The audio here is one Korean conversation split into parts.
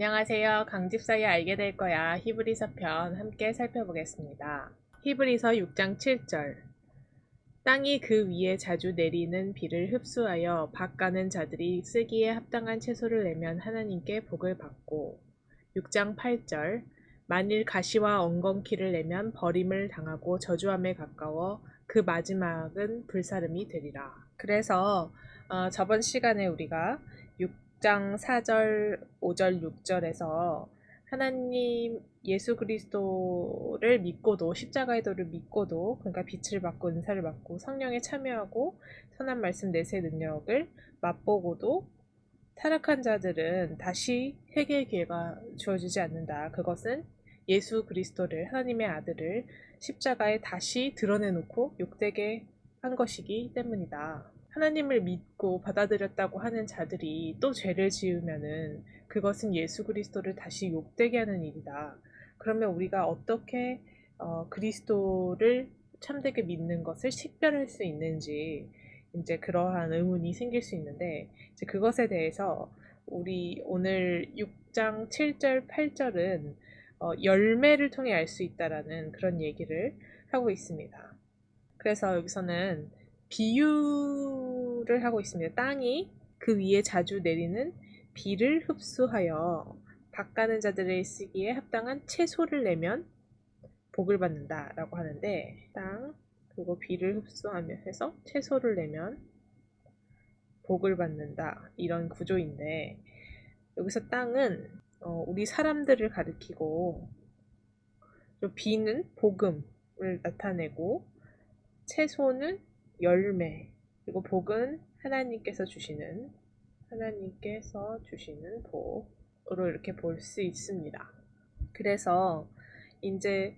안녕하세요. 강집사에 알게 될 거야. 히브리서 편 함께 살펴보겠습니다. 히브리서 6장 7절. 땅이 그 위에 자주 내리는 비를 흡수하여 밭 가는 자들이 쓰기에 합당한 채소를 내면 하나님께 복을 받고. 6장 8절. 만일 가시와 엉겅퀴를 내면 버림을 당하고 저주함에 가까워 그 마지막은 불사름이 되리라. 그래서 저번 시간에 우리가 6장 4절, 5절, 6절에서 하나님 예수 그리스도를 믿고도 십자가의 도를 믿고도 그러니까 빛을 받고 은사를 받고 성령에 참여하고 선한 말씀 내세 능력을 맛보고도 타락한 자들은 다시 회개의 기회가 주어지지 않는다. 그것은 예수 그리스도를 하나님의 아들을 십자가에 다시 드러내놓고 욕되게 한 것이기 때문이다. 하나님을 믿고 받아들였다고 하는 자들이 또 죄를 지으면은 그것은 예수 그리스도를 다시 욕되게 하는 일이다. 그러면 우리가 어떻게 그리스도를 참되게 믿는 것을 식별할 수 있는지 이제 그러한 의문이 생길 수 있는데 이제 그것에 대해서 우리 오늘 6장 7절, 8절은 열매를 통해 알 수 있다라는 그런 얘기를 하고 있습니다. 그래서 여기서는 비유를 하고 있습니다. 땅이 그 위에 자주 내리는 비를 흡수하여 밭 가는 자들의 쓰기에 합당한 채소를 내면 복을 받는다라고 하는데 땅 그리고 비를 흡수하며 해서 채소를 내면 복을 받는다 이런 구조인데 여기서 땅은 우리 사람들을 가리키고 비는 복음을 나타내고 채소는 열매 그리고 복은 하나님께서 주시는 복으로 이렇게 볼 수 있습니다. 그래서 이제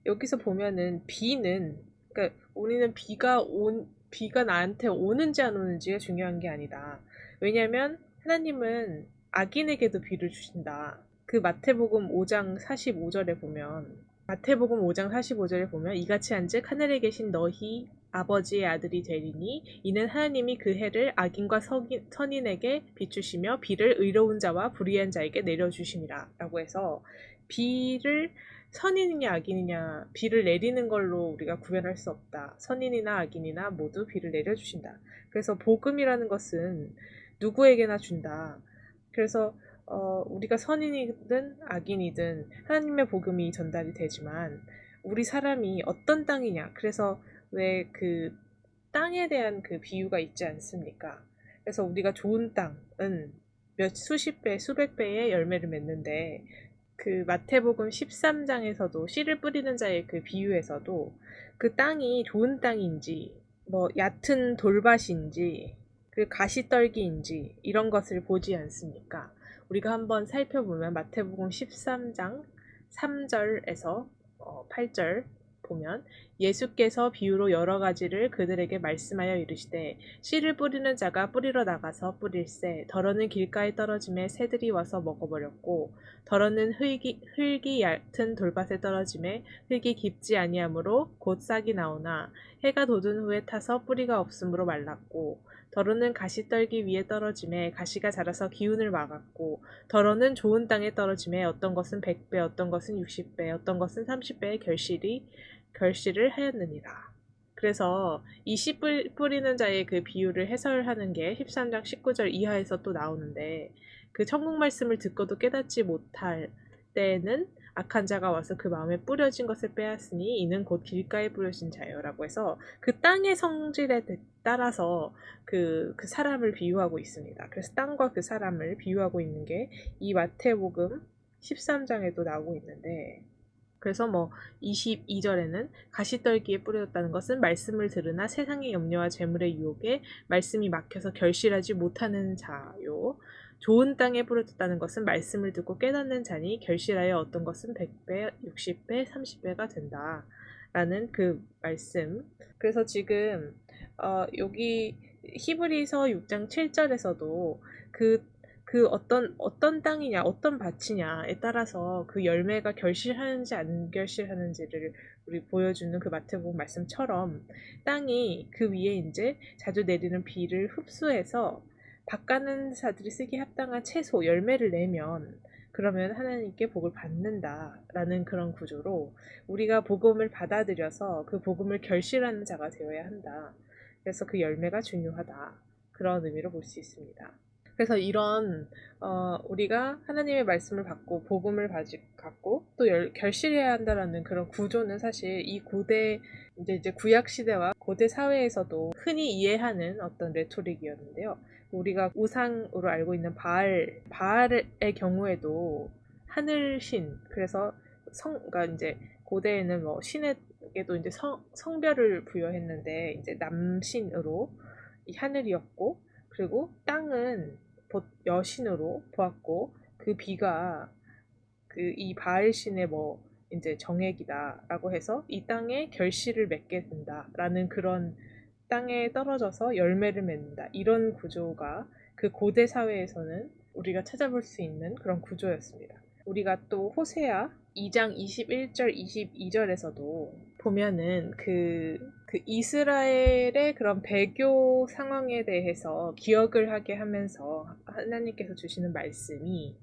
여기서 보면은 비는 그러니까 우리는 비가 나한테 오는지 안 오는지가 중요한 게 아니다. 왜냐하면 하나님은 악인에게도 비를 주신다. 그 마태복음 5장 45절에 보면 이같이 한즉 하늘에 계신 너희 아버지의 아들이 되리니 이는 하나님이 그 해를 악인과 선인에게 비추시며 비를 의로운 자와 불의한 자에게 내려주심이라 라고 해서 비를 선인이냐 악인이냐 비를 내리는 걸로 우리가 구별할 수 없다. 선인이나 악인이나 모두 비를 내려주신다. 그래서 복음이라는 것은 누구에게나 준다. 그래서 우리가 선인이든 악인이든 하나님의 복음이 전달이 되지만 우리 사람이 어떤 땅이냐. 그래서 왜 그 땅에 대한 그 비유가 있지 않습니까? 그래서 우리가 좋은 땅은 수십 배, 수백 배의 열매를 맺는데 그 마태복음 13장에서도 씨를 뿌리는 자의 그 비유에서도 그 땅이 좋은 땅인지 뭐 얕은 돌밭인지 그 가시떨기인지 이런 것을 보지 않습니까? 우리가 한번 살펴보면 마태복음 13장 3절에서 8절 보면 예수께서 비유로 여러 가지를 그들에게 말씀하여 이르시되 씨를 뿌리는 자가 뿌리러 나가서 뿌릴새 더러는 길가에 떨어짐에 새들이 와서 먹어버렸고 더러는 흙이 얕은 돌밭에 떨어짐에 흙이 깊지 아니하므로 곧 싹이 나오나 해가 돋은 후에 타서 뿌리가 없으므로 말랐고 더러는 가시떨기 위에 떨어짐에 가시가 자라서 기운을 막았고 더러는 좋은 땅에 떨어짐에 어떤 것은 100배 어떤 것은 60배 어떤 것은 30배의 결실을 하였느니라. 그래서 이 씨 뿌리는 자의 그 비유를 해설하는 게 13장 19절 이하에서 또 나오는데 그 천국 말씀을 듣고도 깨닫지 못할 때에는 악한 자가 와서 그 마음에 뿌려진 것을 빼앗으니 이는 곧 길가에 뿌려진 자예요 라고 해서 그 땅의 성질에 따라서 그 사람을 비유하고 있습니다. 그래서 땅과 그 사람을 비유하고 있는 게 이 마태복음 13장에도 나오고 있는데 그래서 22절에는 가시떨기에 뿌려졌다는 것은 말씀을 들으나 세상의 염려와 재물의 유혹에 말씀이 막혀서 결실하지 못하는 자요. 좋은 땅에 뿌려졌다는 것은 말씀을 듣고 깨닫는 자니 결실하여 어떤 것은 100배, 60배, 30배가 된다. 라는 그 말씀. 그래서 지금 여기 히브리서 6장 7절에서도 그 어떤 땅이냐, 어떤 밭이냐에 따라서 그 열매가 결실하는지 안 결실하는지를 우리 보여주는 그 마태복음 말씀처럼 땅이 그 위에 이제 자주 내리는 비를 흡수해서 밭 가는 자들이 쓰기 합당한 채소, 열매를 내면 그러면 하나님께 복을 받는다라는 그런 구조로 우리가 복음을 받아들여서 그 복음을 결실하는 자가 되어야 한다. 그래서 그 열매가 중요하다. 그런 의미로 볼 수 있습니다. 그래서 이런 우리가 하나님의 말씀을 받고 복음을 갖고 또 결실해야 한다라는 그런 구조는 사실 이 고대 이제 구약 시대와 고대 사회에서도 흔히 이해하는 어떤 레토릭이었는데요. 우리가 우상으로 알고 있는 바알의 경우에도 하늘신, 그래서 그러니까 이제 고대에는 뭐 신에게도 이제 성별을 부여했는데 이제 남신으로 이 하늘이었고, 그리고 땅은 여신으로 보았고, 그 비가 그 이 바알 신의 뭐 이제 정액이다라고 해서 이 땅에 결실을 맺게 된다라는 그런, 땅에 떨어져서 열매를 맺는다, 이런 구조가 그 고대 사회에서는 우리가 찾아볼 수 있는 그런 구조였습니다. 우리가 또 호세아 2장 21절 22절에서도 보면은 그 이스라엘의 그런 배교 상황에 대해서 기억을 하게 하면서 하나님께서 주시는 말씀이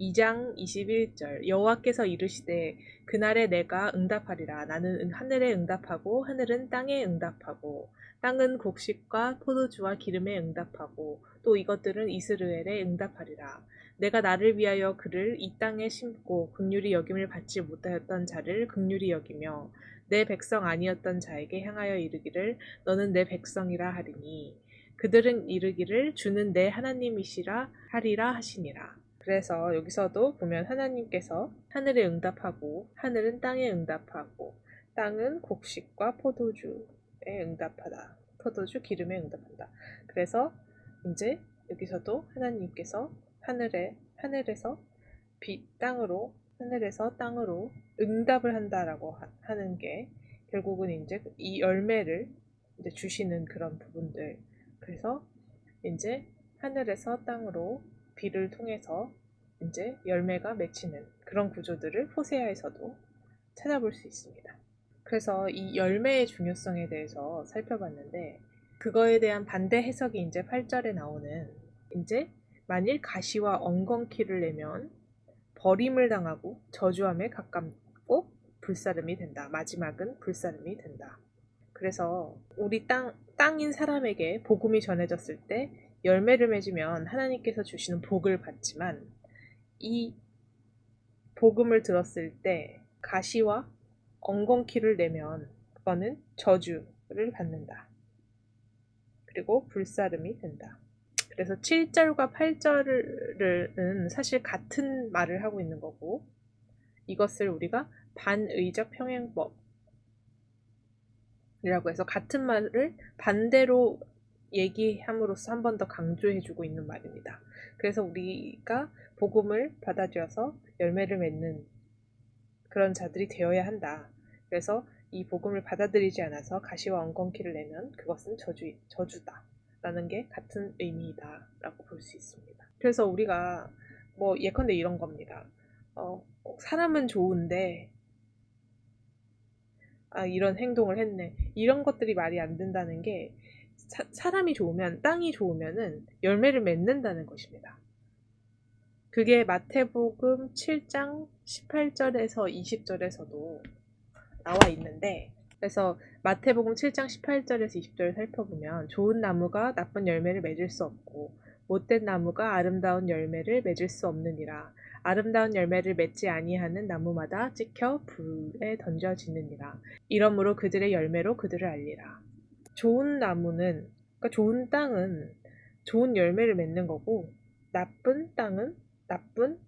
2장 21절 여호와께서 이르시되 그날에 내가 응답하리라. 나는 하늘에 응답하고 하늘은 땅에 응답하고 땅은 곡식과 포도주와 기름에 응답하고 또 이것들은 이스라엘에 응답하리라. 내가 나를 위하여 그를 이 땅에 심고 긍휼히 여김을 받지 못하였던 자를 긍휼히 여기며 내 백성 아니었던 자에게 향하여 이르기를 너는 내 백성이라 하리니 그들은 이르기를 주는 내 하나님이시라 하리라 하시니라. 그래서 여기서도 보면 하나님께서 하늘에 응답하고 하늘은 땅에 응답하고 땅은 곡식과 포도주에 응답하다. 포도주 기름에 응답한다. 그래서 이제 여기서도 하나님께서 하늘에서 땅으로, 하늘에서 땅으로 응답을 한다라고 하는 게 결국은 이제 이 열매를 이제 주시는 그런 부분들. 그래서 이제 하늘에서 땅으로 비를 통해서 이제 열매가 맺히는 그런 구조들을 호세아에서도 찾아볼 수 있습니다. 그래서 이 열매의 중요성에 대해서 살펴봤는데, 그거에 대한 반대 해석이 이제 8절에 나오는, 이제 만일 가시와 엉겅퀴를 내면 버림을 당하고 저주함에 가깝고 불사름이 된다. 마지막은 불사름이 된다. 그래서 우리 땅인 사람에게 복음이 전해졌을 때 열매를 맺으면 하나님께서 주시는 복을 받지만, 이 복음을 들었을 때 가시와 엉겅퀴를 내면 그거는 저주를 받는다. 그리고 불사름이 된다. 그래서 7절과 8절은 사실 같은 말을 하고 있는 거고, 이것을 우리가 반의적 평행법이라고 해서 같은 말을 반대로 얘기함으로써 한 번 더 강조해주고 있는 말입니다. 그래서 우리가 복음을 받아들여서 열매를 맺는 그런 자들이 되어야 한다. 그래서 이 복음을 받아들이지 않아서 가시와 엉겅퀴를 내면 그것은 저주다 라는 게 같은 의미이다 라고 볼 수 있습니다. 그래서 우리가 뭐 예컨대 이런 겁니다. 사람은 좋은데 이런 행동을 했네, 이런 것들이 말이 안 된다는 게, 사람이 좋으면, 땅이 좋으면은 열매를 맺는다는 것입니다. 그게 마태복음 7장 18절에서 20절에서도 나와 있는데, 그래서 마태복음 7장 18절에서 20절을 살펴보면 좋은 나무가 나쁜 열매를 맺을 수 없고 못된 나무가 아름다운 열매를 맺을 수 없느니라. 아름다운 열매를 맺지 아니하는 나무마다 찍혀 불에 던져지느니라. 이러므로 그들의 열매로 그들을 알리라. 좋은 나무는, 그러니까 좋은 땅은 좋은 열매를 맺는 거고, 나쁜 땅은 나쁜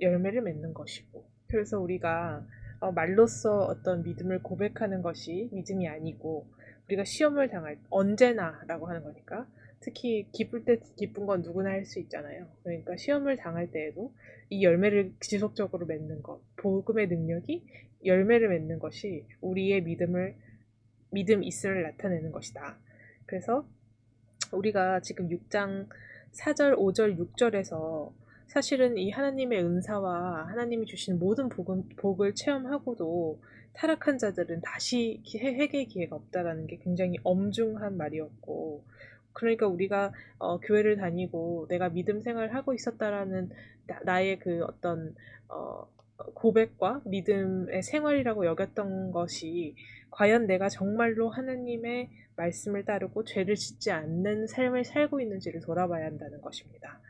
열매를 맺는 것이고, 그래서 우리가 말로써 어떤 믿음을 고백하는 것이 믿음이 아니고, 우리가 시험을 당할 언제나라고 하는 거니까, 특히 기쁠 때 기쁜 건 누구나 할 수 있잖아요. 그러니까 시험을 당할 때에도 이 열매를 지속적으로 맺는 것, 복음의 능력이 열매를 맺는 것이 우리의 믿음 있음을 나타내는 것이다. 그래서 우리가 지금 6장 4절, 5절, 6절에서 사실은 이 하나님의 은사와 하나님이 주신 모든 복을 체험하고도 타락한 자들은 다시 회개의 기회가 없다라는 게 굉장히 엄중한 말이었고, 그러니까 우리가 교회를 다니고 내가 믿음 생활을 하고 있었다라는 나의 그 어떤 어, 고백과 믿음의 생활이라고 여겼던 것이 과연 내가 정말로 하나님의 말씀을 따르고 죄를 짓지 않는 삶을 살고 있는지를 돌아봐야 한다는 것입니다.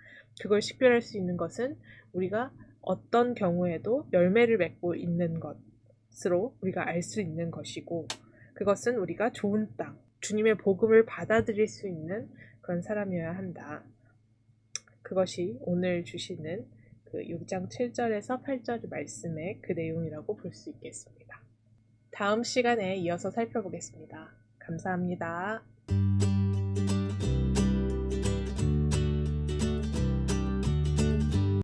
그걸 식별할 수 있는 것은 우리가 어떤 경우에도 열매를 맺고 있는 것으로 우리가 알 수 있는 것이고, 그것은 우리가 좋은 땅, 주님의 복음을 받아들일 수 있는 그런 사람이어야 한다. 그것이 오늘 주시는 그 6장 7절에서 8절 말씀의 그 내용이라고 볼 수 있겠습니다. 다음 시간에 이어서 살펴보겠습니다. 감사합니다.